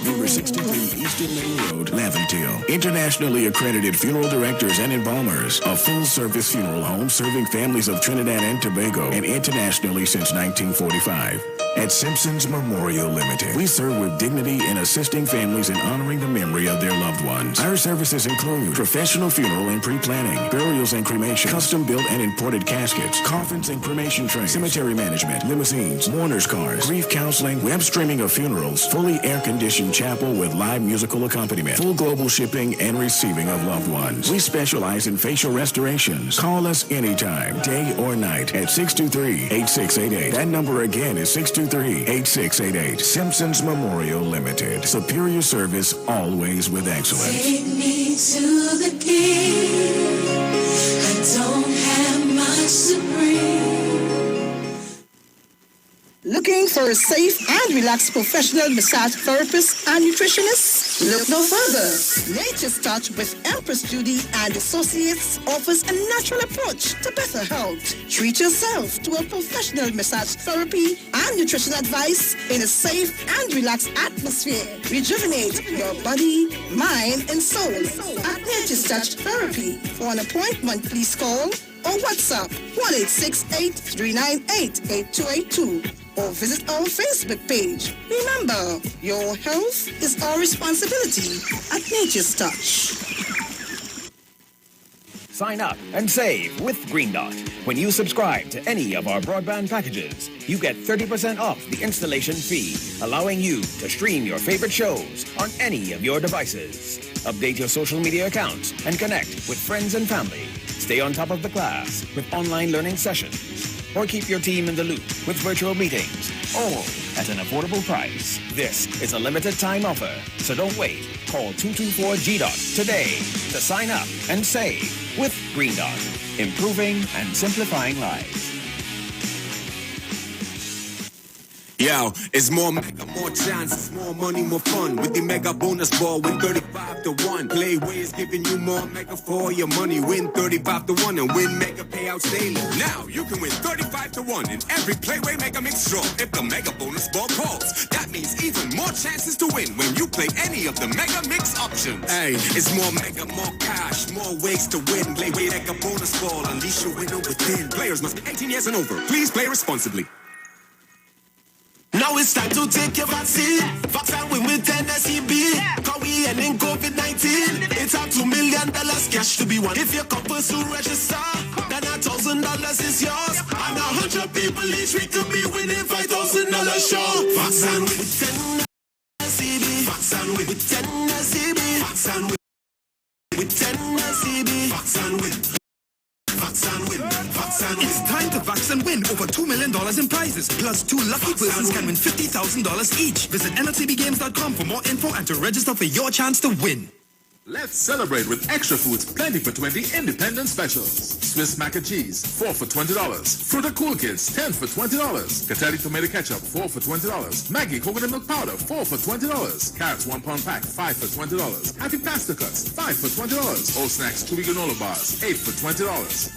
Number 63, Eastern Main Road, Laventille. Internationally accredited funeral directors and embalmers. A full-service funeral home serving families of Trinidad and Tobago and internationally since 1945. At Simpson's Memorial Limited, we serve with dignity in assisting families in honoring the memory of their loved ones. Our services include professional funeral and pre-planning, burials and cremation, custom-built and imported caskets, coffins and cremation trays, cemetery management, limousines, mourners cars, grief counseling, web streaming of funerals, fully air-conditioned chapel with live musical accompaniment, full global shipping and receiving of loved ones. We specialize in facial restorations. Call us anytime, day or night, at 623-8688. That number again is 623-8688. Simpsons Memorial Limited. Superior service, always with excellence. Take me to the King. I don't have much to bring. Looking for a safe and relaxed professional massage therapist and nutritionist? Look no further. Nature's Touch with Empress Judy and Associates offers a natural approach to better health. Treat yourself to a professional massage therapy and nutrition advice in a safe and relaxed atmosphere. Rejuvenate your body, mind, and soul at Nature's Touch Therapy. For an appointment, please call or WhatsApp 1-868-398-8282 or visit our Facebook page. Remember, your health is our responsibility at Nature's Touch. Sign up and save with Green Dot. When you subscribe to any of our broadband packages, you get 30% off the installation fee, allowing you to stream your favorite shows on any of your devices. Update your social media accounts and connect with friends and family. Stay on top of the class with online learning sessions. Or keep your team in the loop with virtual meetings, all at an affordable price. This is a limited time offer, so don't wait. Call 224-GDOT today to sign up and save with Green Dot, improving and simplifying lives. Yo, it's more mega, more chances, more money, more fun. With the mega bonus ball, win 35-1. Playways giving you more mega for your money. Win 35-1 and win mega payouts daily. Now you can win 35-1 in every Playway Mega Mix draw if the mega bonus ball calls. That means even more chances to win when you play any of the mega mix options. Hey, it's more mega, more cash, more ways to win. Playway Mega Bonus Ball, unleash your winner within. Players must be 18 years and over. Please play responsibly. Now it's time to take your vaccine. Vaccine win with NSEB. Cause we ending COVID-19. It's our $2 million cash to be won. If you come first to register, then $1,000 is yours. And 100 people each week to be winning $5,000 sure. Vaccine with NSEB. Vaccine with NSEB. Vaccine with NSEB. Vaccine with. It's time to Vax and win over $2 million in prizes. Plus, 2 lucky persons can win $50,000 each. Visit MLTBgames.com for more info and to register for your chance to win. Let's celebrate with Extra Foods Plenty for 20 independent specials. Swiss mac and cheese, 4 for $20. Fruta Cool Kids, 10 for $20. Catelli tomato ketchup, 4 for $20. Maggi coconut milk powder, 4 for $20. Carrots 1 pound pack, 5 for $20. Happy pasta cuts, 5 for $20. Old Snacks 2 granola bars, 8 for $20.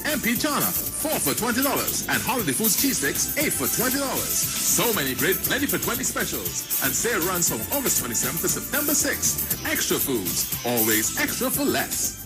MP Chana, 4 for $20. And Holiday Foods cheese sticks, 8 for $20. So many great Plenty for 20 specials. And sale runs from August 27th to September 6th. Extra Foods, always extra for less.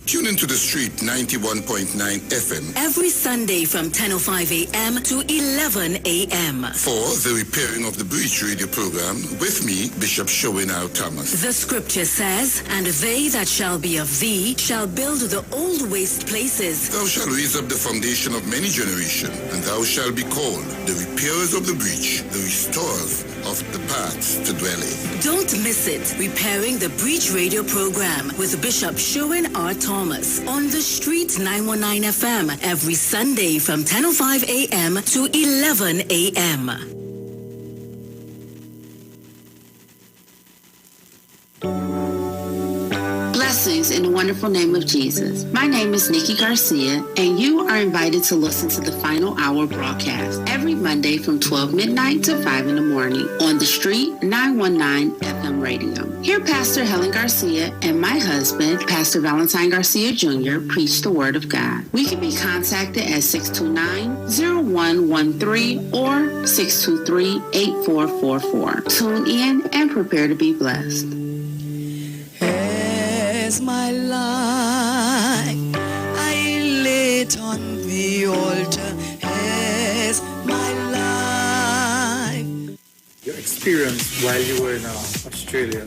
Tune into the street 91.9 FM. Every Sunday from 10:05 a.m. to 11 a.m. For the Repairing of the Breach radio program with me, Bishop Showinau Thomas. The scripture says, and they that shall be of thee shall build the old waste places. Thou shalt raise up the foundation of many generations, and thou shalt be called the repairers of the breach, the restorers of the paths to dwell in. Don't miss it. Repairing the Breach radio program with Bishop Sherwin R. Thomas on the Street 919 FM every Sunday from 10:05 a.m. to 11 a.m. Blessings in the wonderful name of Jesus. My name is Nikki Garcia, and you are invited to listen to the Final Hour broadcast every Monday from 12 midnight to 5 in the morning on the Street 919 FM radio. Here, Pastor Helen Garcia and my husband, Pastor Valentine Garcia Jr., preach the Word of God. We can be contacted at 629-0113 or 623-8444. Tune in and prepare to be blessed. As my life I lay it on the altar, as my life. Your experience while you were in Australia,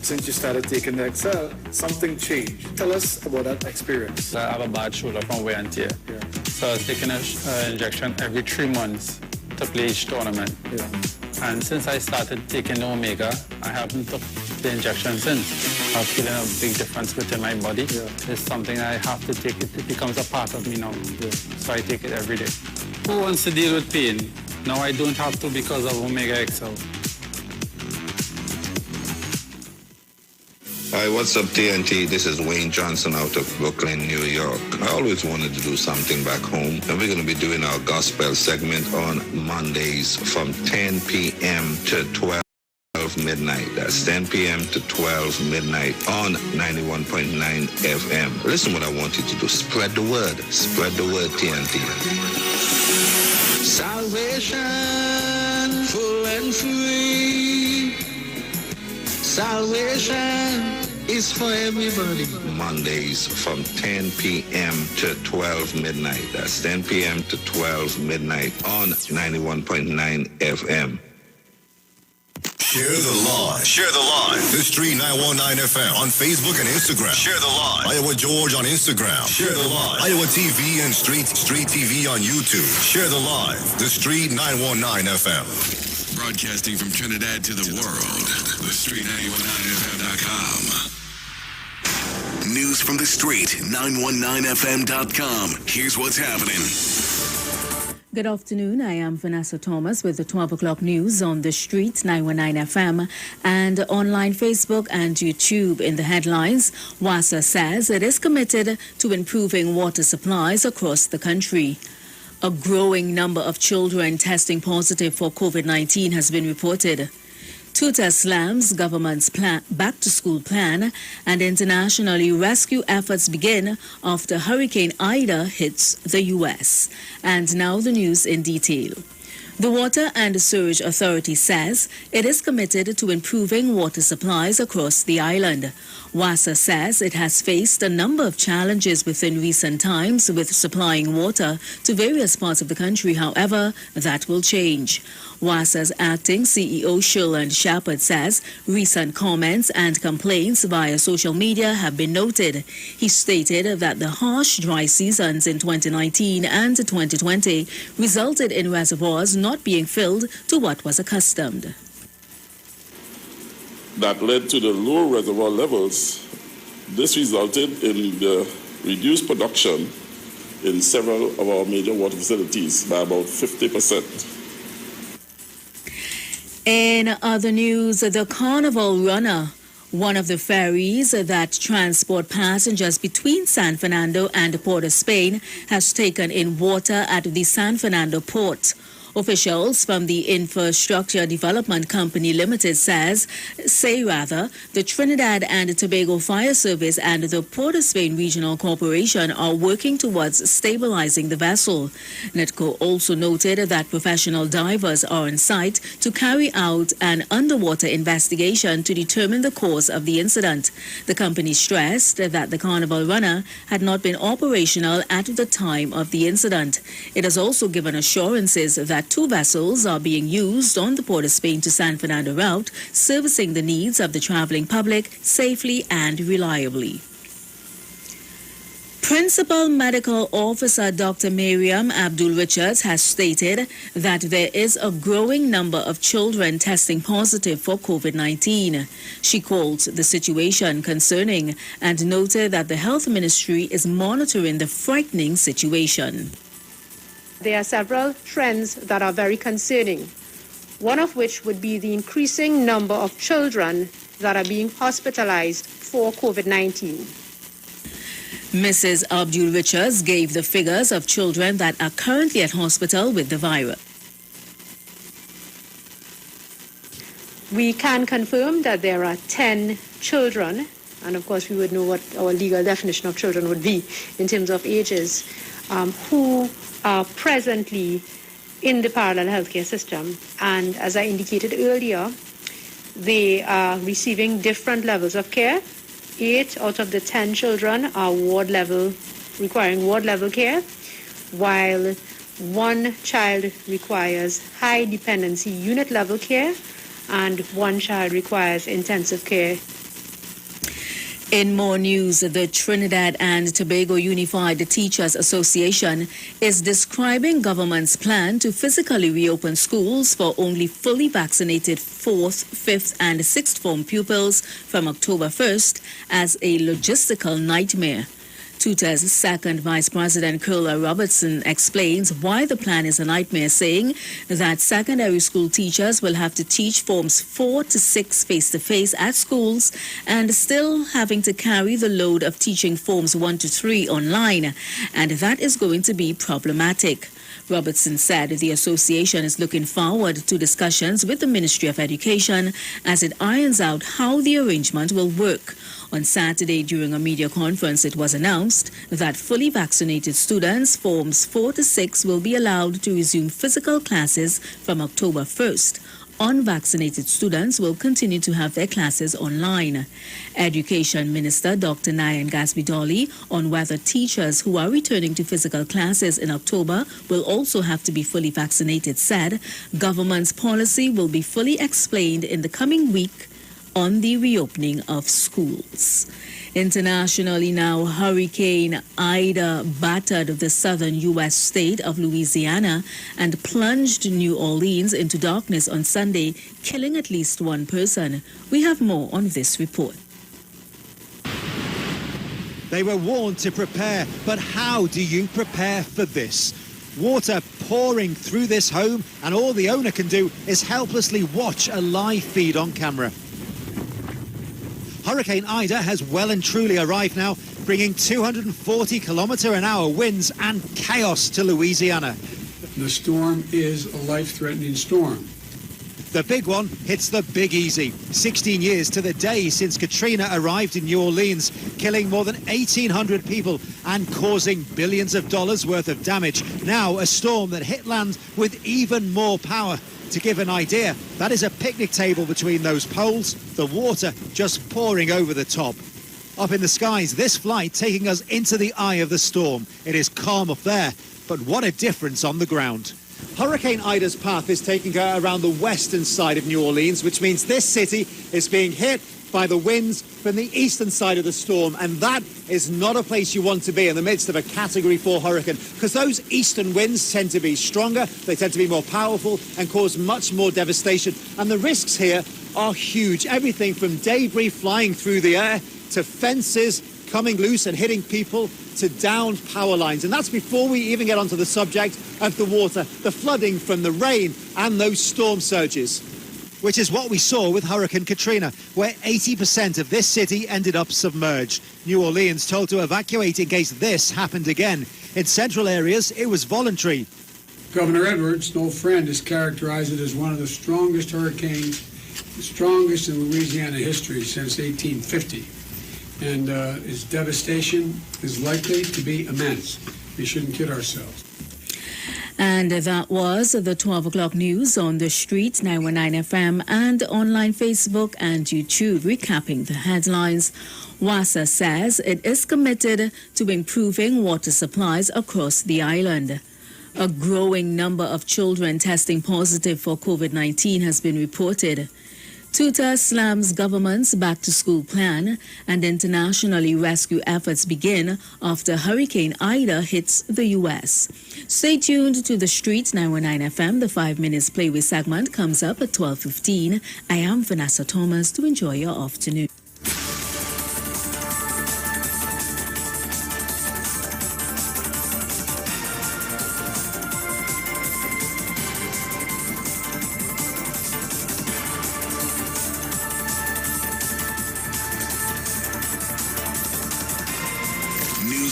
since you started taking the Excel, something changed. Tell us about that experience. I have a bad shoulder from wear and tear. Yeah. So I was taking an injection every 3 months to play each tournament. Yeah. And since I started taking the Omega, I haven't took the injection since. I'm feeling a big difference within my body. Yeah. It's something I have to take it. It becomes a part of me now. Yeah. So I take it every day. Who wants to deal with pain? Now I don't have to because of Omega XL. Hi, what's up, TNT? This is Wayne Johnson out of Brooklyn, New York. I always wanted to do something back home, and we're going to be doing our gospel segment on Mondays from 10 p.m. to 12 midnight. That's 10 p.m. to 12 midnight on 91.9 FM. Listen what I want you to do. Spread the word. Spread the word, TNT. Salvation, full and free. Salvation is for everybody. Mondays from 10 p.m. to 12 midnight. That's 10 p.m. to 12 midnight on 91.9 FM. Share the live. Share the live. The Street 919 FM on Facebook and Instagram. Share the live. Iowa George on Instagram. Share the live. Iowa TV and Street TV on YouTube. Share the live. The Street 919 FM. Broadcasting from Trinidad to the world. The Street 919FM.com. News from the Street 919FM.com. Here's what's happening. Good afternoon. I am Vanessa Thomas with the 12 o'clock news on the street, 919 FM, and online Facebook and YouTube. In the headlines, WASA says it is committed to improving water supplies across the country. A growing number of children testing positive for COVID-19 has been reported. Tuta slams government's back-to-school plan, and internationally rescue efforts begin after Hurricane Ida hits the U.S. And now the news in detail. The Water and Sewage Authority says it is committed to improving water supplies across the island. WASA says it has faced a number of challenges within recent times with supplying water to various parts of the country. However, that will change. WASA's acting CEO Sherland Shepard says recent comments and complaints via social media have been noted. He stated that the harsh dry seasons in 2019 and 2020 resulted in reservoirs not being filled to what was accustomed. That led to the low reservoir levels. This resulted in the reduced production in several of our major water facilities by about 50%. In other news, the Carnival Runner, one of the ferries that transport passengers between San Fernando and Port of Spain, has taken in water at the San Fernando port. Officials from the Infrastructure Development Company Limited say the Trinidad and Tobago Fire Service and the Port of Spain Regional Corporation are working towards stabilizing the vessel. NETCO also noted that professional divers are on site to carry out an underwater investigation to determine the cause of the incident. The company stressed that the Carnival Runner had not been operational at the time of the incident. It has also given assurances that 2 vessels are being used on the Port of Spain to San Fernando route, servicing the needs of the traveling public safely and reliably. Principal Medical Officer Dr. Miriam Abdul-Richards has stated that there is a growing number of children testing positive for COVID-19. She called the situation concerning and noted that the Health Ministry is monitoring the frightening situation. There are several trends that are very concerning, one of which would be the increasing number of children that are being hospitalized for COVID-19. Mrs. Abdul-Richards gave the figures of children that are currently at hospital with the virus. We can confirm that there are 10 children, and of course we would know what our legal definition of children would be in terms of ages, who are presently in the parallel healthcare system. And as I indicated earlier, they are receiving different levels of care. 8 out of the 10 children are requiring ward level care, while 1 child requires high dependency unit level care and 1 child requires intensive care. In more news, the Trinidad and Tobago Unified Teachers Association is describing government's plan to physically reopen schools for only fully vaccinated 4th, 5th and 6th form pupils from October 1st as a logistical nightmare. TUTA's second Vice President Curla Robertson explains why the plan is a nightmare, saying that secondary school teachers will have to teach forms 4 to 6 face-to-face at schools and still having to carry the load of teaching forms 1 to 3 online, and that is going to be problematic. Robertson said the association is looking forward to discussions with the Ministry of Education as it irons out how the arrangement will work. On Saturday, during a media conference, it was announced that fully vaccinated students, forms 4 to 6, will be allowed to resume physical classes from October 1st. Unvaccinated students will continue to have their classes online. Education Minister Dr. Nayan Gasbidoli on whether teachers who are returning to physical classes in October will also have to be fully vaccinated said government's policy will be fully explained in the coming week on the reopening of schools. Internationally now, Hurricane Ida battered the southern U.S. state of Louisiana and plunged New Orleans into darkness on Sunday, killing at least 1 person. We have more on this report. They were warned to prepare, but how do you prepare for this? Water pouring through this home, and all the owner can do is helplessly watch a live feed on camera. Hurricane Ida has well and truly arrived now, bringing 240-kilometre-an-hour winds and chaos to Louisiana. The storm is a life-threatening storm. The big one hits the Big Easy. 16 years to the day since Katrina arrived in New Orleans, killing more than 1,800 people and causing billions of dollars worth of damage. Now a storm that hit land with even more power. To give an idea, that is a picnic table between those poles, the water just pouring over the top. Up in the skies, this flight taking us into the eye of the storm. It is calm up there, but what a difference on the ground. Hurricane Ida's path is taking her around the western side of New Orleans, which means this city is being hit by the winds from the eastern side of the storm, and that is not a place you want to be in the midst of a Category 4 hurricane, because those eastern winds tend to be stronger, they tend to be more powerful and cause much more devastation, and the risks here are huge. Everything from debris flying through the air to fences coming loose and hitting people to downed power lines. And that's before we even get onto the subject of the water, the flooding from the rain and those storm surges. Which is what we saw with Hurricane Katrina, where 80% of this city ended up submerged. New Orleans told to evacuate in case this happened again. In central areas, it was voluntary. Governor Edwards, no friend, has characterized it as one of the strongest hurricanes, the strongest in Louisiana history since 1850. And its devastation is likely to be immense. We shouldn't kid ourselves. And that was the 12 o'clock news on the street, 919 FM, and online Facebook and YouTube. Recapping the headlines, WASA says it is committed to improving water supplies across the island. A growing number of children testing positive for COVID-19 has been reported. Tuta slams government's back-to-school plan, and internationally rescue efforts begin after Hurricane Ida hits the U.S. Stay tuned to the Street 919 FM. The 5 minutes Playway segment comes up at 12:15. I am Vanessa Thomas. To enjoy your afternoon.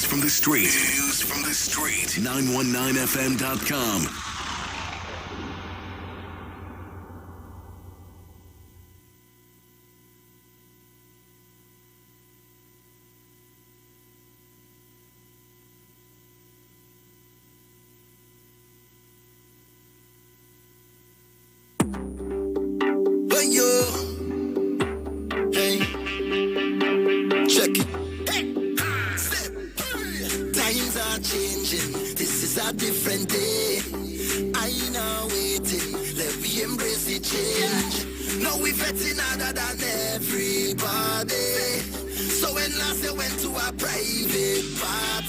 From the street. News from the street. 919fm.com. Different day. I now waiting. Let me embrace the change. Now we vetting harder than everybody. So when last I went to a private party,